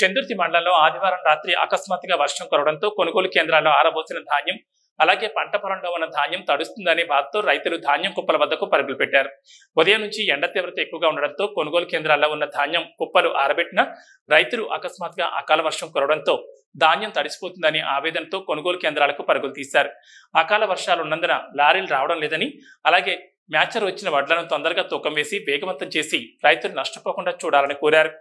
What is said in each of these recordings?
చందుర్తి మండలంలో ఆదివారం రాత్రి అకస్మాత్తుగా వర్షం కురవడంతో కొనుగోలు కేంద్రాల్లో ఆరబోసిన ధాన్యం అలాగే పంట పొలంలో ఉన్న ధాన్యం తడుస్తుందనే బాధతో రైతులు ధాన్యం కుప్పల వద్దకు పరుగులు పెట్టారు. ఉదయం నుంచి ఎండ తీవ్రత ఎక్కువగా ఉండడంతో కొనుగోలు కేంద్రాల్లో ఉన్న ధాన్యం కుప్పలు ఆరబెట్టిన రైతులు అకస్మాత్తుగా అకాల వర్షం కురవడంతో ధాన్యం తడిసిపోతుందని ఆవేదనతో కొనుగోలు కేంద్రాలకు పరుగులు తీశారు. అకాల వర్షాలు ఉన్నందున లారీలు రావడం లేదని, అలాగే మ్యాచర్ వచ్చిన వడ్లను తొందరగా తూకం వేసి వేగవంతం చేసి రైతులు నష్టపోకుండా చూడాలని కోరారు.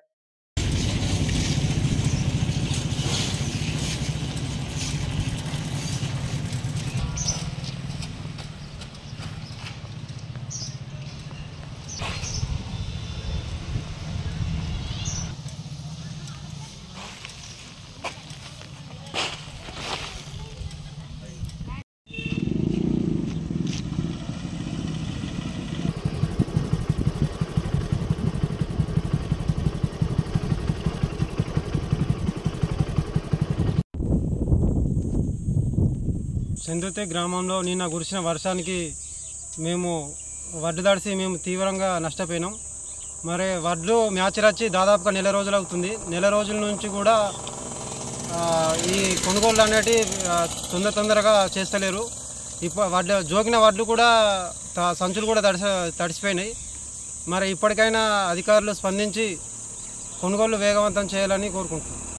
చందుర్తి గ్రామంలో నిన్న కురిసిన వర్షానికి మేము వడ్లు తడిసి మేము తీవ్రంగా నష్టపోయినాం. మరి వడ్లు మ్యాచర్ వచ్చి దాదాపుగా నెల రోజులు అవుతుంది. నెల రోజుల నుంచి కూడా ఈ కొనుగోళ్ళు అనేవి తొందరగా చేస్తలేరు. ఇప్పుడు జోకిన వడ్లు కూడా సంచులు కూడా తడిసిపోయినాయి. మరి ఇప్పటికైనా అధికారులు స్పందించి కొనుగోలు వేగవంతం చేయాలని కోరుకుంటున్నాం.